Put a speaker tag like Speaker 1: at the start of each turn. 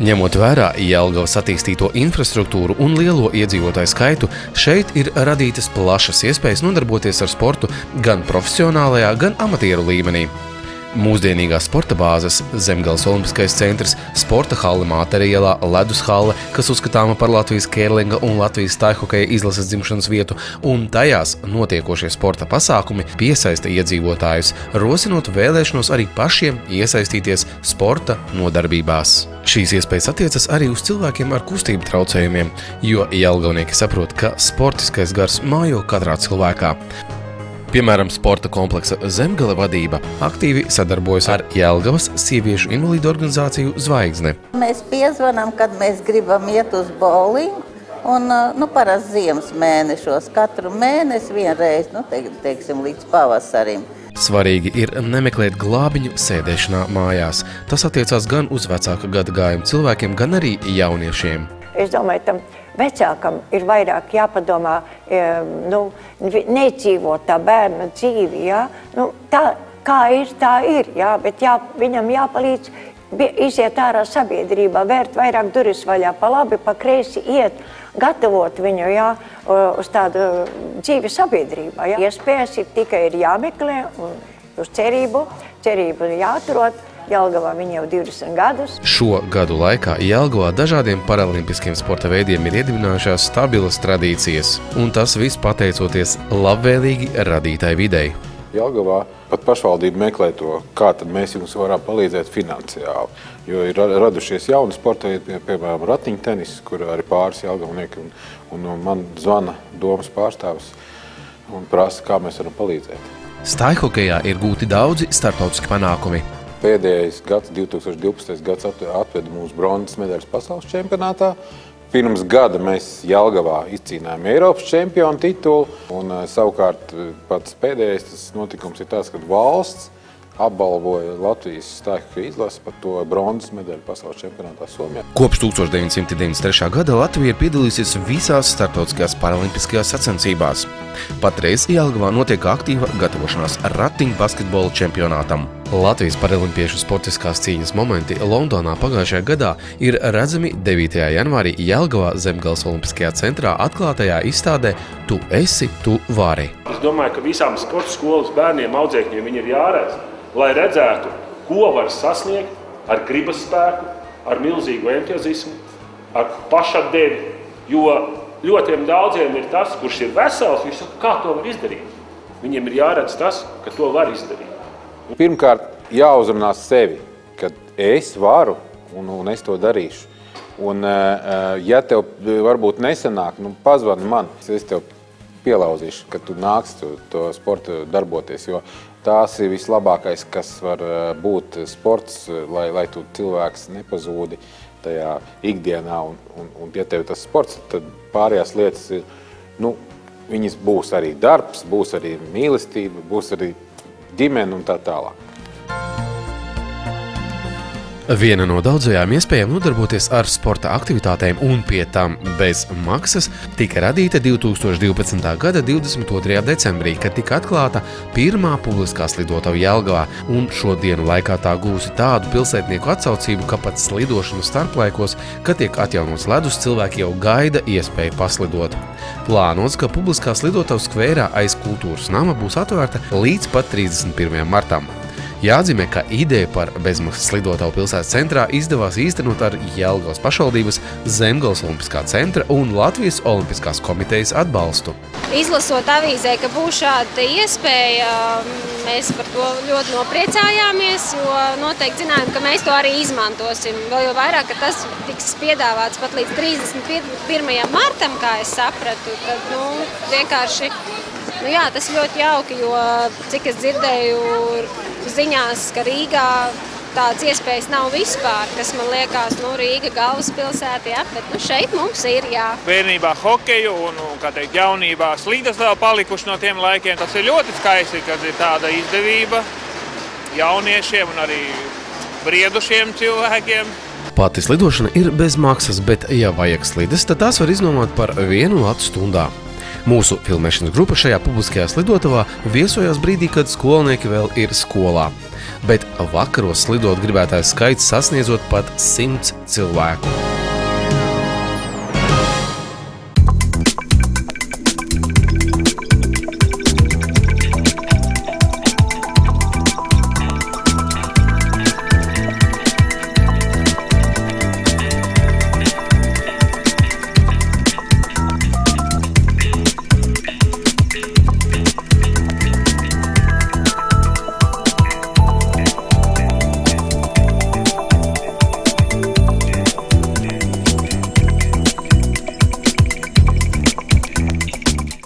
Speaker 1: Ņemot vērā Jelgavas attīstīto infrastruktūru un lielo iedzīvotāju skaitu, šeit ir radītas plašas iespējas nodarboties ar sportu gan profesionālajā, gan amatieru līmenī. Mūsdienīgās sporta bāzes, Zemgales olimpiskais centrs, sporta halle Māterielā, ledus halle, kas uzskatāma par Latvijas kērlinga un Latvijas stājhokeja izlases dzimšanas vietu, un tajās notiekošie sporta pasākumi piesaista iedzīvotājus, rosinot vēlēšanos arī pašiem iesaistīties sporta nodarbībās. Šīs iespējas attiecas arī uz cilvēkiem ar kustību traucējumiem, jo jelgavnieki saprot, ka sportiskais gars mājo katrā cilvēkā. Piemēram, sporta kompleksa Zemgale vadība aktīvi sadarbojas ar Jelgavas sieviešu invalīdu organizāciju Zvaigzne.
Speaker 2: Mēs piezvanām, kad mēs gribam iet uz bowlingu, un parasti ziemas mēnešos, katru mēnesi vienreiz, teiksim, līdz pavasarim.
Speaker 1: Svarīgi ir nemeklēt glābiņu sēdēšanā mājās. Tas attiecās gan uz vecāka gadagājuma cilvēkiem, gan arī jauniešiem.
Speaker 3: Es domāju, tam vecākam ir vairāk jāpadomā, nedzīvot tā bērna dzīvi, jā. Tā, kā ir, tā ir, jā, bet viņam jāpalīdz iziet ārā sabiedrībā, vērt vairāk durvis vaļā, pa labi, pa kreisi iet, gatavot viņu, jā, uz tādu dzīvi sabiedrībā, jā. Iespējas tikai ir jāmeklē un uz cerību jāatrod. Jelgavā viņa jau 20 gadus.
Speaker 1: Šo gadu laikā Jelgavā dažādiem paralimpiskiem sporta veidiem ir iedibinājušās stabilas tradīcijas, un tas viss pateicoties labvēlīgi radītai videi.
Speaker 4: Jelgavā pat pašvaldība meklē to, kā tad mēs jums varam palīdzēt finansiāli, jo ir radušies jauni sporta veidi, piemēram, ratiņtenis, kur arī pāris jelgavnieki, un man zvana domas pārstāvis un prasa, kā mēs varam palīdzēt.
Speaker 1: Stājhokejā ir gūti daudzi starptautiski panākumi.
Speaker 4: Pēdējais gads, 2012. gads, atveda mūsu bronzas medaļas pasaules čempionātā. Pirms gada mēs Jelgavā izcīnājām Eiropas čempionu titulu, un savukārt pats pēdējais tas notikums ir tāds, kad valsts apbalvoja Latvijas stājhokeja izlasi par to bronzas medaļu pasaules čempionātā Somijā.
Speaker 1: Kopš 1993. gada Latvija ir piedalījusies visās starptautiskajās paralimpiskajās sacensībās. Patreiz Jelgavā notiek aktīva gatavošanās ratiņu basketbola čempionātam. Latvijas paralimpiešu sportiskās cīņas momenti Londonā pagājušajā gadā ir redzami 9. janvārī Jelgavā Zemgales olimpiskajā centrā atklātajā izstādē Tu esi, tu vari.
Speaker 5: Es domāju, ka visām sporta skolas bērniem, audzēkņiem viņi ir jāredz, lai redzētu, ko var sasniegt ar gribas spēku, ar milzīgu entuziasmu, ar pašatdevi, jo ļoti daudziem ir tas, kurš ir vesels, viņš saka, kā to var izdarīt. Viņiem ir jāredz tas, ka to var izdarīt.
Speaker 4: Pirmkārt, jāuzrunās sevi, ka es varu un es to darīšu. Un, ja tev varbūt nesanāk, pazvani man, es tev pielauzīšu, ka tu nāksi to sportu darboties, jo tās ir vislabākais, kas var būt sports, lai tu cilvēks nepazūdi tajā ikdienā. Un ja tev tas sports, tad pārējās lietas ir, viņas būs arī darbs, būs arī mīlestība, būs arī ģimene un tā tālāk.
Speaker 1: Viena no daudzajām iespējām nodarboties ar sporta aktivitātēm un pie tam bez maksas tika radīta 2012. gada 22. decembrī, kad tika atklāta pirmā publiskā slidotava Jelgavā, un šo dienu laikā tā gūsi tādu pilsētnieku atsaucību, ka pat slidošanu starplaikos, kad tiek atjaunots ledus, cilvēki jau gaida iespēju paslidot. Plānots, ka publiskā slidotava skvērā aiz kultūras nama būs atvērta līdz pat 31. martam. Jāatzīmē, ka ideja par bezmaksas slidotavu pilsētas centrā izdevās īstenot ar Jelgavas pašvaldības, Zemgales olimpiskā centra un Latvijas olimpiskās komitejas atbalstu.
Speaker 6: Izlasot avīzē, ka būs šāda iespēja, mēs par to ļoti nopriecājāmies, jo noteikti zinājām, ka mēs to arī izmantosim. Vēl jau vairāk, ka tas tiks piedāvāts pat līdz 31. martam, kā es sapratu, tad vienkārši, jā, tas ļoti jauki, jo cik es dzirdēju ziņās, ka Rīgā tādas iespējas nav vispār, kas man liekas, Rīga galvaspilsēta, jā, bet šeit mums ir, jā.
Speaker 7: Bērnībā hokeju un, kā teikt, jaunībā slīdas vēl palikuši no tiem laikiem. Tas ir ļoti skaisti, kad ir tāda izdevība jauniešiem un arī briedušiem cilvēkiem.
Speaker 1: Pati slidošana ir bez maksas, bet, ja vajag slides, tad tās var iznomāt par 1 latu stundā. Mūsu filmēšanas grupa šajā publiskajā slidotavā viesojās brīdī, kad skolnieki vēl ir skolā. Bet vakaros slidot gribētājs skaits sasniedzot pat 100 cilvēku.